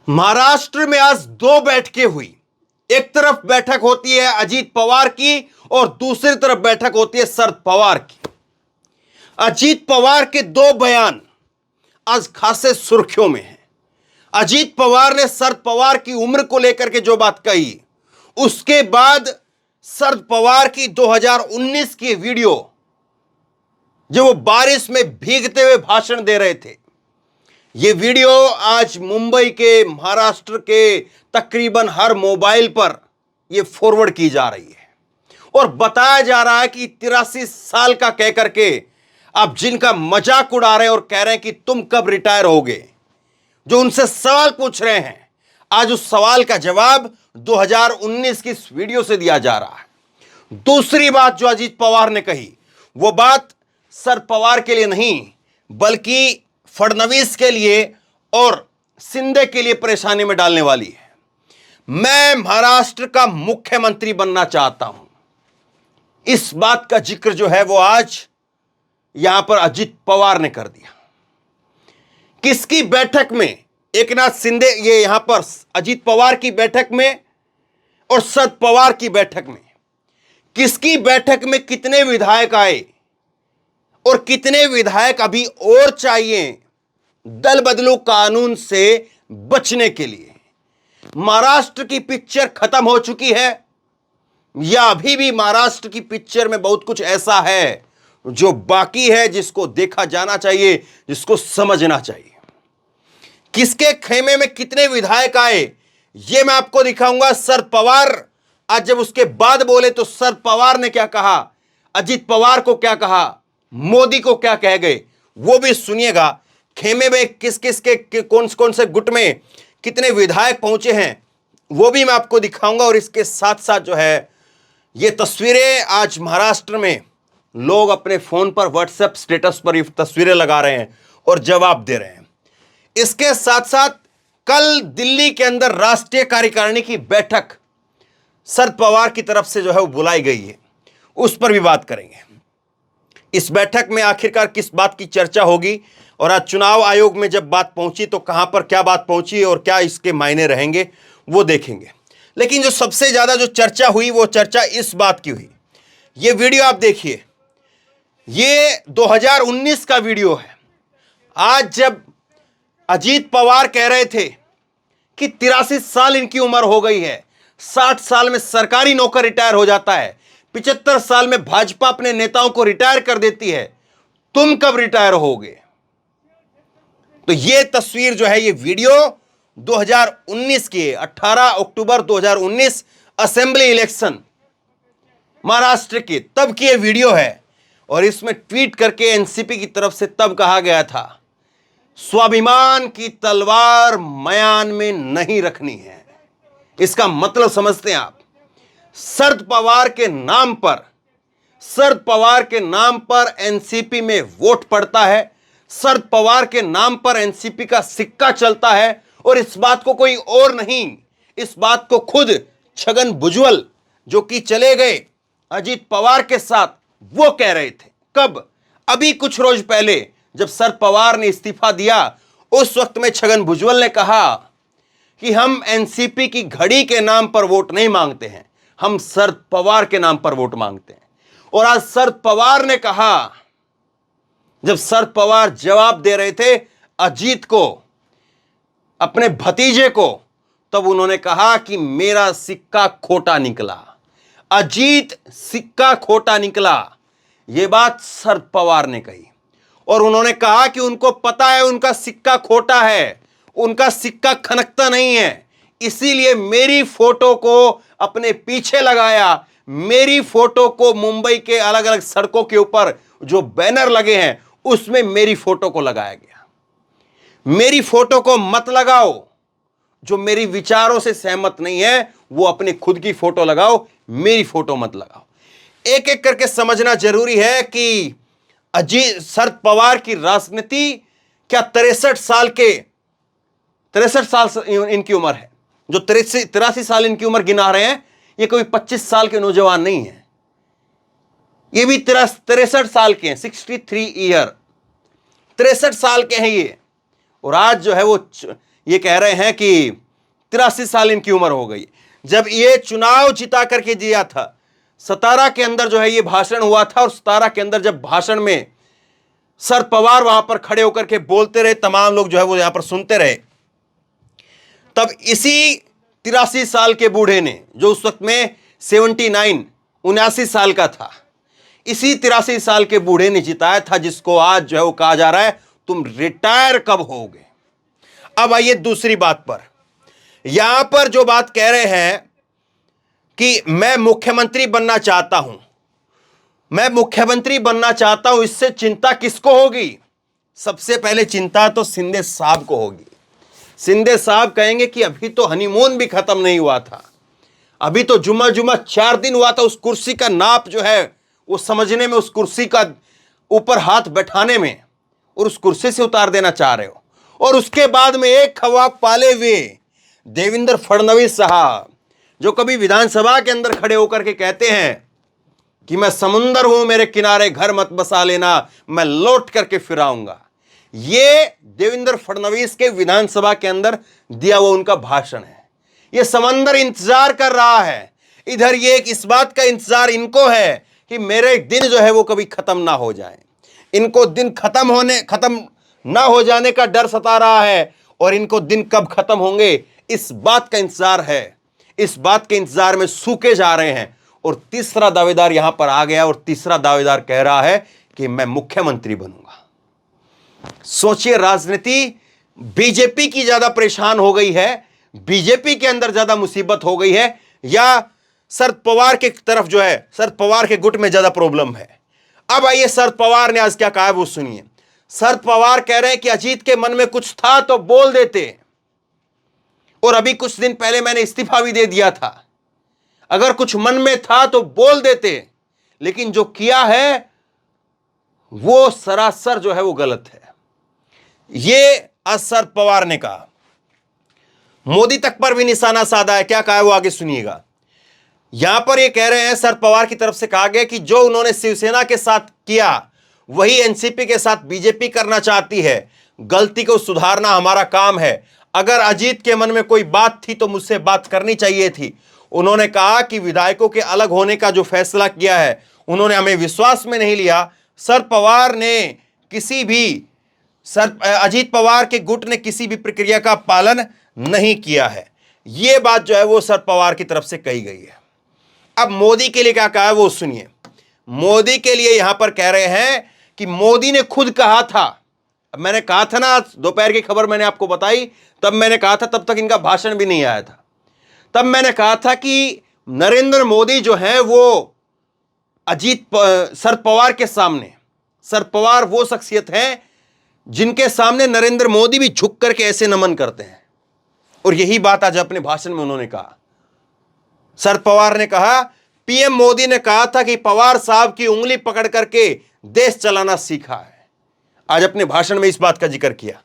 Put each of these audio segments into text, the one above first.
महाराष्ट्र में आज दो बैठकें हुई। एक तरफ बैठक होती है अजीत पवार की और दूसरी तरफ बैठक होती है शरद पवार की। अजीत पवार के दो बयान आज खासे सुर्खियों में हैं। अजीत पवार ने शरद पवार की उम्र को लेकर के जो बात कही, उसके बाद शरद पवार की 2019 की वीडियो, जो वो बारिश में भीगते हुए भाषण दे रहे थे, ये वीडियो आज मुंबई के, महाराष्ट्र के तकरीबन हर मोबाइल पर ये फॉरवर्ड की जा रही है और बताया जा रहा है कि 83 साल का कह करके आप जिनका मजाक उड़ा रहे हैं और कह रहे हैं कि तुम कब रिटायर होगे, जो उनसे सवाल पूछ रहे हैं, आज उस सवाल का जवाब 2019 की इस वीडियो से दिया जा रहा है। दूसरी बात जो अजीत पवार ने कही, वो बात शरद पवार के लिए नहीं बल्कि फडणवीस के लिए और शिंदे के लिए परेशानी में डालने वाली है। मैं महाराष्ट्र का मुख्यमंत्री बनना चाहता हूं, इस बात का जिक्र जो है वो आज यहां पर अजीत पवार ने कर दिया। किसकी बैठक में? एकनाथ शिंदे, ये यहां पर अजीत पवार की बैठक में और शरद पवार की बैठक में। किसकी बैठक में कितने विधायक आए और कितने विधायक अभी और चाहिए दल बदलू कानून से बचने के लिए? महाराष्ट्र की पिक्चर खत्म हो चुकी है या अभी भी महाराष्ट्र की पिक्चर में बहुत कुछ ऐसा है जो बाकी है, जिसको देखा जाना चाहिए, जिसको समझना चाहिए? किसके खेमे में कितने विधायक आए, यह मैं आपको दिखाऊंगा। शरद पवार आज जब उसके बाद बोले तो शरद पवार ने क्या कहा, अजीत पवार को क्या कहा, मोदी को क्या कह गए, वो भी सुनिएगा। खेमे में किस किस के कौन कौन से गुट में कितने विधायक पहुंचे हैं, वो भी मैं आपको दिखाऊंगा। और इसके साथ साथ जो है ये तस्वीरें आज महाराष्ट्र में लोग अपने फोन पर, व्हाट्सएप स्टेटस पर ये तस्वीरें लगा रहे हैं और जवाब दे रहे हैं। इसके साथ साथ कल दिल्ली के अंदर राष्ट्रीय कार्यकारिणी की बैठक शरद पवार की तरफ से जो है वो बुलाई गई है, उस पर भी बात करेंगे। इस बैठक में आखिरकार किस बात की चर्चा होगी और आज चुनाव आयोग में जब बात पहुंची तो कहां पर क्या बात पहुंची और क्या इसके मायने रहेंगे, वो देखेंगे। लेकिन जो सबसे ज्यादा जो चर्चा हुई, वो चर्चा इस बात की हुई। ये वीडियो आप देखिए, ये 2019 का वीडियो है। आज जब अजीत पवार कह रहे थे कि 83 साल इनकी उम्र हो गई है, 60 साल में सरकारी नौकर रिटायर हो जाता है, 75 साल में भाजपा अपने नेताओं को रिटायर कर देती है, तुम कब रिटायर होगे? तो ये तस्वीर जो है, ये वीडियो 2019 की है। 18 अक्टूबर 2019 असेंबली इलेक्शन महाराष्ट्र की, तब की ये वीडियो है। और इसमें ट्वीट करके एनसीपी की तरफ से तब कहा गया था, स्वाभिमान की तलवार मयान में नहीं रखनी है। इसका मतलब समझते हैं आप? शरद पवार के नाम पर, शरद पवार के नाम पर एनसीपी में वोट पड़ता है, शरद पवार के नाम पर एनसीपी का सिक्का चलता है। और इस बात को कोई और नहीं, इस बात को खुद छगन भुजबल, जो कि चले गए अजीत पवार के साथ, वो कह रहे थे। कब? अभी कुछ रोज पहले जब शरद पवार ने इस्तीफा दिया, उस वक्त में छगन भुजबल ने कहा कि हम एनसीपी की घड़ी के नाम पर वोट नहीं मांगते हैं, हम शरद पवार के नाम पर वोट मांगते हैं। और आज शरद पवार ने कहा, जब शरद पवार जवाब दे रहे थे अजीत को, अपने भतीजे को, तब उन्होंने कहा कि मेरा सिक्का खोटा निकला, अजीत सिक्का खोटा निकला। यह बात शरद पवार ने कही और उन्होंने कहा कि उनको पता है उनका सिक्का खोटा है, उनका सिक्का खनकता नहीं है, इसीलिए मेरी फोटो को अपने पीछे लगाया, मेरी फोटो को मुंबई के अलग अलग सड़कों के ऊपर जो बैनर लगे हैं उसमें मेरी फोटो को लगाया गया। मेरी फोटो को मत लगाओ, जो मेरी विचारों से सहमत नहीं है वो अपनी खुद की फोटो लगाओ, मेरी फोटो मत लगाओ। एक एक करके समझना जरूरी है कि अजीत, शरद पवार की राजनीति क्या 63 साल इनकी उम्र है, जो 83 साल इनकी उम्र गिना रहे हैं, ये कोई 25 साल के नौजवान नहीं है, ये भी 63 साल के हैं, 63 ईयर, 63 साल के हैं ये। और आज जो है वो ये कह रहे हैं कि 83 साल इनकी उम्र हो गई। जब ये चुनाव जिता करके दिया था, 17 के अंदर जो है ये भाषण हुआ था, और 17 के अंदर जब भाषण में शरद पवार वहां पर खड़े होकर के बोलते रहे, तमाम लोग जो है वो यहां पर सुनते रहे, तब इसी 83 साल के बूढ़े ने, जो उस वक्त में 79 साल का था, इसी 83 साल के बूढ़े ने जिताया था, जिसको आज जो है वो कहा जा रहा है तुम रिटायर कब होगे। अब आइए दूसरी बात पर। यहां पर जो बात कह रहे हैं कि मैं मुख्यमंत्री बनना चाहता हूं, मैं मुख्यमंत्री बनना चाहता हूं, इससे चिंता किसको होगी? सबसे पहले चिंता तो शिंदे साहब को होगी। शिंदे साहब कहेंगे कि अभी तो हनीमून भी खत्म नहीं हुआ था, अभी तो जुम्मा 4 दिन हुआ था, उस कुर्सी का नाप जो है वो समझने में, उस कुर्सी का ऊपर हाथ बैठाने में, और उस कुर्सी से उतार देना चाह रहे हो। और उसके बाद में एक ख्वाब पाले हुए देवेंद्र फडणवीस साहब, जो कभी विधानसभा के अंदर खड़े होकर के कहते हैं कि मैं समुंदर हूं, मेरे किनारे घर मत बसा लेना, मैं लौट करके फिर आऊंगा। ये देवेंद्र फडणवीस के विधानसभा के अंदर दिया हुआ उनका भाषण है। ये समंदर इंतजार कर रहा है, इधर ये एक इस बात का इंतजार इनको है कि मेरे दिन जो है वो कभी खत्म ना हो जाए। इनको दिन खत्म ना हो जाने का डर सता रहा है, और इनको दिन कब खत्म होंगे इस बात का इंतजार है। इस बात के इंतजार में सूखे जा रहे हैं। और तीसरा दावेदार यहां पर आ गया, और तीसरा दावेदार कह रहा है कि मैं मुख्यमंत्री बनूंगा। सोचिए, राजनीति बीजेपी की ज्यादा परेशान हो गई है, बीजेपी के अंदर ज्यादा मुसीबत हो गई है, या शरद पवार के तरफ जो है, शरद पवार के गुट में ज्यादा प्रॉब्लम है? अब आइए शरद पवार ने आज क्या कहा है वो सुनिए। शरद पवार कह रहे हैं कि अजीत के मन में कुछ था तो बोल देते, और अभी कुछ दिन पहले मैंने इस्तीफा भी दे दिया था। अगर कुछ मन में था तो बोल देते, लेकिन जो किया है वो सरासर जो है वो गलत है। ये आज शरद पवार ने कहा। मोदी तक पर भी निशाना साधा है। क्या कहा है वो आगे सुनिएगा। यहां पर ये कह रहे हैं, शरद पवार की तरफ से कहा गया कि जो उन्होंने शिवसेना के साथ किया वही एनसीपी के साथ बीजेपी करना चाहती है। गलती को सुधारना हमारा काम है। अगर अजीत के मन में कोई बात थी तो मुझसे बात करनी चाहिए थी। उन्होंने कहा कि विधायकों के अलग होने का जो फैसला किया है उन्होंने हमें विश्वास में नहीं लिया। शरद पवार ने अजीत पवार के गुट ने किसी भी प्रक्रिया का पालन नहीं किया है। यह बात जो है वो शरद पवार की तरफ से कही गई है। अब मोदी के लिए क्या कहा है वो सुनिए। मोदी के लिए यहां पर कह रहे हैं कि मोदी ने खुद कहा था, अब मैंने कहा था ना, दोपहर की खबर मैंने आपको बताई, तब मैंने कहा था, तब तक इनका भाषण भी नहीं आया था, तब मैंने कहा था कि नरेंद्र मोदी जो है वो शरद पवार के सामने, शरद पवार वो शख्सियत है जिनके सामने नरेंद्र मोदी भी झुक करके ऐसे नमन करते हैं। और यही बात आज अपने भाषण में उन्होंने कहा। शरद पवार ने कहा, पीएम मोदी ने कहा था कि पवार साहब की उंगली पकड़ करके देश चलाना सीखा है। आज अपने भाषण में इस बात का जिक्र किया।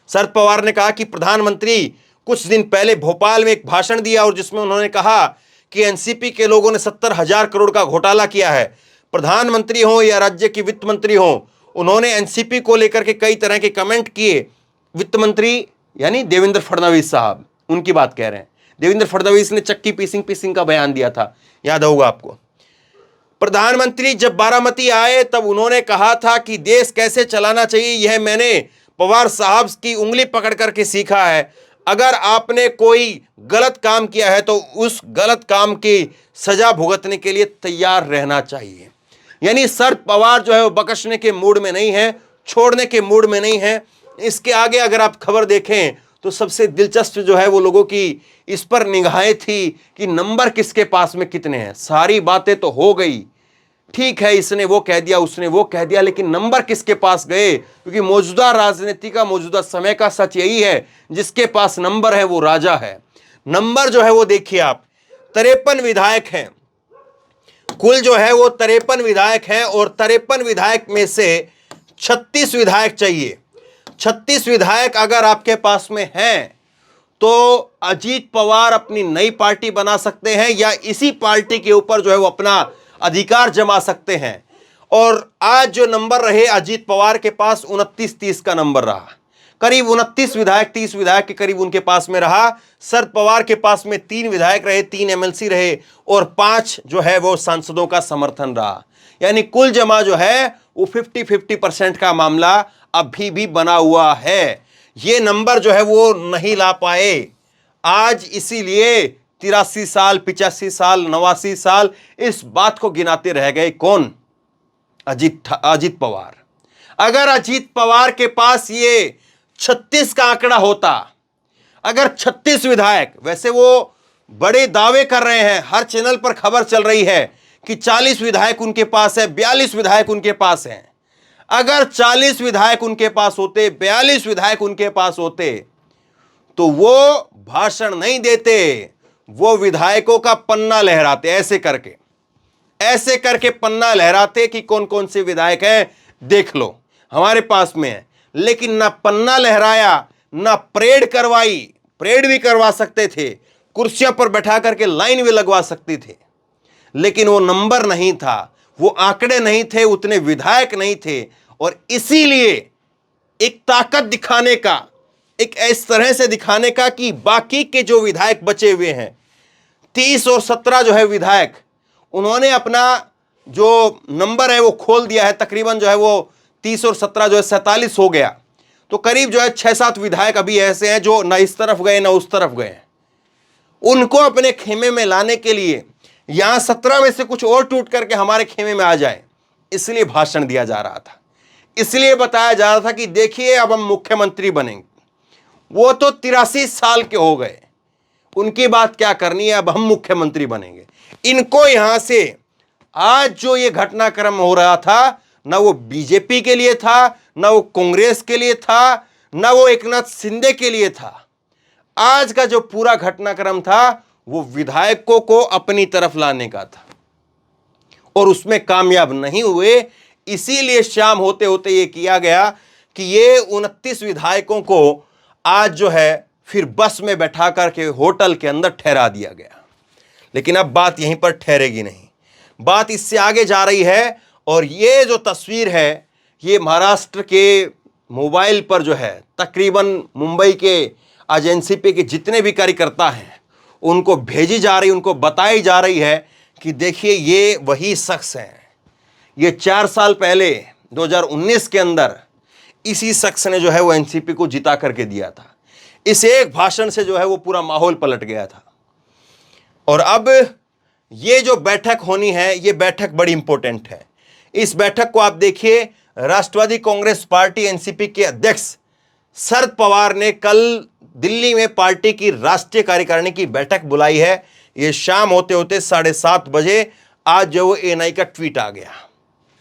शरद पवार ने कहा कि प्रधानमंत्री कुछ दिन पहले भोपाल में एक भाषण दिया और जिसमें उन्होंने कहा कि एनसीपी के लोगों ने 70,000 करोड़ का घोटाला किया है। प्रधानमंत्री हो या राज्य की वित्त मंत्री हो, उन्होंने एनसीपी को लेकर के कई तरह के कमेंट किए। वित्त मंत्री यानी देवेंद्र फडणवीस साहब, उनकी बात कह रहे हैं। देवेंद्र फडणवीस ने चक्की पीसिंग का बयान दिया था, याद होगा आपको। प्रधानमंत्री जब बारामती आए तब उन्होंने कहा था कि देश कैसे चलाना चाहिए यह मैंने पवार साहब की उंगली पकड़ करके सीखा है। अगर आपने कोई गलत काम किया है तो उस गलत काम की सजा भुगतने के लिए तैयार रहना चाहिए। यानी शरद पवार जो है वो बख्शने के मूड में नहीं है, छोड़ने के मूड में नहीं है। इसके आगे अगर आप खबर देखें तो सबसे दिलचस्प जो है वो लोगों की इस पर निगाहें थी कि नंबर किसके पास में कितने हैं। सारी बातें तो हो गई, ठीक है, इसने वो कह दिया, उसने वो कह दिया, लेकिन नंबर किसके पास गए? क्योंकि मौजूदा राजनीति का, मौजूदा समय का सच यही है, जिसके पास नंबर है वो राजा है। नंबर जो है वो देखिए आप, 53 विधायक हैं कुल, जो है वो 53 विधायक हैं, और 53 विधायक में से 36 विधायक चाहिए। 36 विधायक अगर आपके पास में हैं तो अजीत पवार अपनी नई पार्टी बना सकते हैं या इसी पार्टी के ऊपर जो है वो अपना अधिकार जमा सकते हैं। और आज जो नंबर रहे अजीत पवार के पास 29-30 का नंबर रहा। करीब 29 विधायक 30 विधायक के करीब उनके पास में रहा। शरद पवार के पास में 3 विधायक रहे, 3 एमएलसी रहे और 5 जो है वो सांसदों का समर्थन रहा। यानी कुल जमा जो है वो 50-50% का मामला अभी भी बना हुआ है। ये नंबर जो है वो नहीं ला पाए आज, इसीलिए 83 साल 85 साल 89 साल इस बात को गिनाते रह गए। कौन? अजीत पवार। अगर अजीत पवार के पास ये 36 का आंकड़ा होता, अगर 36 विधायक, वैसे वो बड़े दावे कर रहे हैं, हर चैनल पर खबर चल रही है कि 40 विधायक उनके पास है, 42 विधायक उनके पास हैं। अगर 40 विधायक उनके पास होते, 42 विधायक उनके पास होते, तो वो भाषण नहीं देते, वो विधायकों का पन्ना लहराते, ऐसे करके पन्ना लहराते कि कौन कौन से विधायक हैं देख लो, हमारे पास में है। लेकिन ना पन्ना लहराया, ना परेड करवाई। परेड भी करवा सकते थे, कुर्सियों पर बैठा करके लाइन भी लगवा सकते थे, लेकिन वो नंबर नहीं था, वो आंकड़े नहीं थे, उतने विधायक नहीं थे। और इसीलिए एक ताकत दिखाने का, एक इस तरह से दिखाने का कि बाकी के जो विधायक बचे हुए हैं 30 और 17 जो है विधायक, उन्होंने अपना जो नंबर है वो खोल दिया है। तकरीबन जो है वो 30 और 17 जो है 47 हो गया। तो करीब जो है 6-7 विधायक अभी ऐसे हैं जो ना इस तरफ गए ना उस तरफ गए। उनको अपने खेमे में लाने के लिए यहां 17 में से कुछ और टूट करके हमारे खेमे में आ जाए, इसलिए भाषण दिया जा रहा था, इसलिए बताया जा रहा था कि देखिए अब हम मुख्यमंत्री बनेंगे। वो तो 83 साल के हो गए, उनकी बात क्या करनी है, अब हम मुख्यमंत्री बनेंगे। इनको यहां से आज जो ये घटनाक्रम हो रहा था, ना वो बीजेपी के लिए था, ना वो कांग्रेस के लिए था, ना वो एकनाथ शिंदे के लिए था। आज का जो पूरा घटनाक्रम था वो विधायकों को अपनी तरफ लाने का था और उसमें कामयाब नहीं हुए। इसीलिए शाम होते होते ये किया गया कि ये 29 विधायकों को आज जो है फिर बस में बैठा करके होटल के अंदर ठहरा दिया गया। लेकिन अब बात यहीं पर ठहरेगी नहीं, बात इससे आगे जा रही है। और ये जो तस्वीर है ये महाराष्ट्र के मोबाइल पर जो है तकरीबन मुंबई के आज एनसीपी के जितने भी कार्यकर्ता हैं उनको भेजी जा रही, उनको बताई जा रही है कि देखिए ये वही शख्स हैं। ये 4 साल पहले 2019 के अंदर इसी शख्स ने जो है वो एनसीपी को जिता करके दिया था। इस एक भाषण से जो है वो पूरा माहौल पलट गया था। और अब ये जो बैठक होनी है, ये बैठक बड़ी इंपॉर्टेंट है। इस बैठक को आप देखिए, राष्ट्रवादी कांग्रेस पार्टी एनसीपी के अध्यक्ष शरद पवार ने कल दिल्ली में पार्टी की राष्ट्रीय कार्यकारिणी की बैठक बुलाई है। ये शाम होते होते 7:30 बजे आज जो एएनआई का ट्वीट आ गया।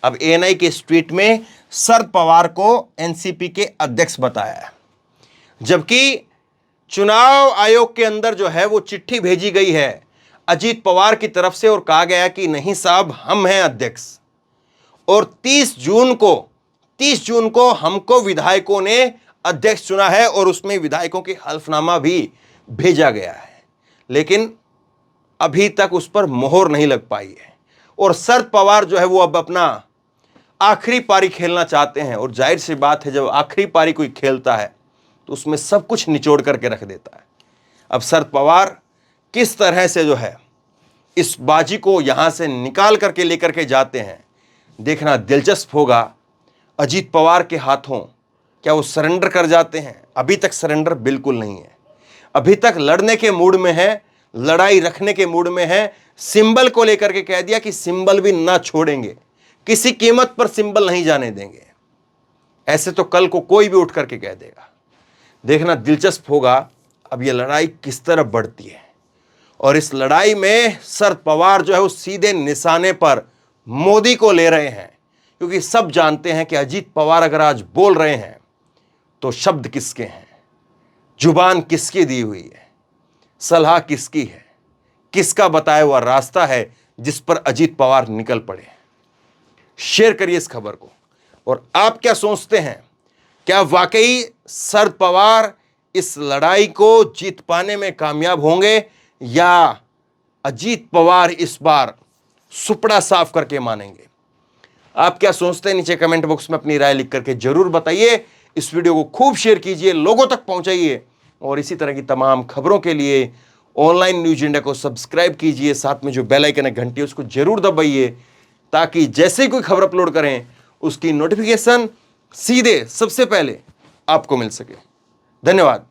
अब एएनआई के इस ट्वीट में शरद पवार को एनसीपी के अध्यक्ष बताया है, जबकि चुनाव आयोग के अंदर जो है वो चिट्ठी भेजी गई है अजीत पवार की तरफ से और कहा गया कि नहीं साहब हम हैं अध्यक्ष। और 30 जून को हमको विधायकों ने अध्यक्ष चुना है और उसमें विधायकों की हल्फनामा भी भेजा गया है, लेकिन अभी तक उस पर मोहर नहीं लग पाई है। और शरद पवार जो है वो अब अपना आखिरी पारी खेलना चाहते हैं। और जाहिर सी बात है, जब आखिरी पारी कोई खेलता है तो उसमें सब कुछ निचोड़ करके रख देता है। अब शरद पवार किस तरह से जो है इस बाजी को यहां से निकाल करके लेकर के जाते हैं, देखना दिलचस्प होगा। अजीत पवार के हाथों क्या वो सरेंडर कर जाते हैं? अभी तक सरेंडर बिल्कुल नहीं है, अभी तक लड़ने के मूड में है, लड़ाई रखने के मूड में है। सिंबल को लेकर के कह दिया कि सिंबल भी ना छोड़ेंगे, किसी कीमत पर सिंबल नहीं जाने देंगे। ऐसे तो कल को कोई भी उठ करके कह देगा। देखना दिलचस्प होगा अब ये लड़ाई किस तरफ बढ़ती है। और इस लड़ाई में शरद पवार जो है वो सीधे निशाने पर मोदी को ले रहे हैं, क्योंकि सब जानते हैं कि अजीत पवार अगर आज बोल रहे हैं तो शब्द किसके हैं, जुबान किसकी दी हुई है, सलाह किसकी है, किसका बताया हुआ रास्ता है जिस पर अजीत पवार निकल पड़े। शेयर करिए इस खबर को। और आप क्या सोचते हैं, क्या वाकई शरद पवार इस लड़ाई को जीत पाने में कामयाब होंगे या अजीत पवार इस बार सुपड़ा साफ करके मानेंगे? आप क्या सोचते हैं नीचे कमेंट बॉक्स में अपनी राय लिख करके जरूर बताइए। इस वीडियो को खूब शेयर कीजिए, लोगों तक पहुंचाइए और इसी तरह की तमाम खबरों के लिए ऑनलाइन न्यूज इंडिया को सब्सक्राइब कीजिए। साथ में जो बेल आइकन है, घंटी, उसको जरूर दबाइए ताकि जैसे ही कोई खबर अपलोड करें उसकी नोटिफिकेशन सीधे सबसे पहले आपको मिल सके। धन्यवाद।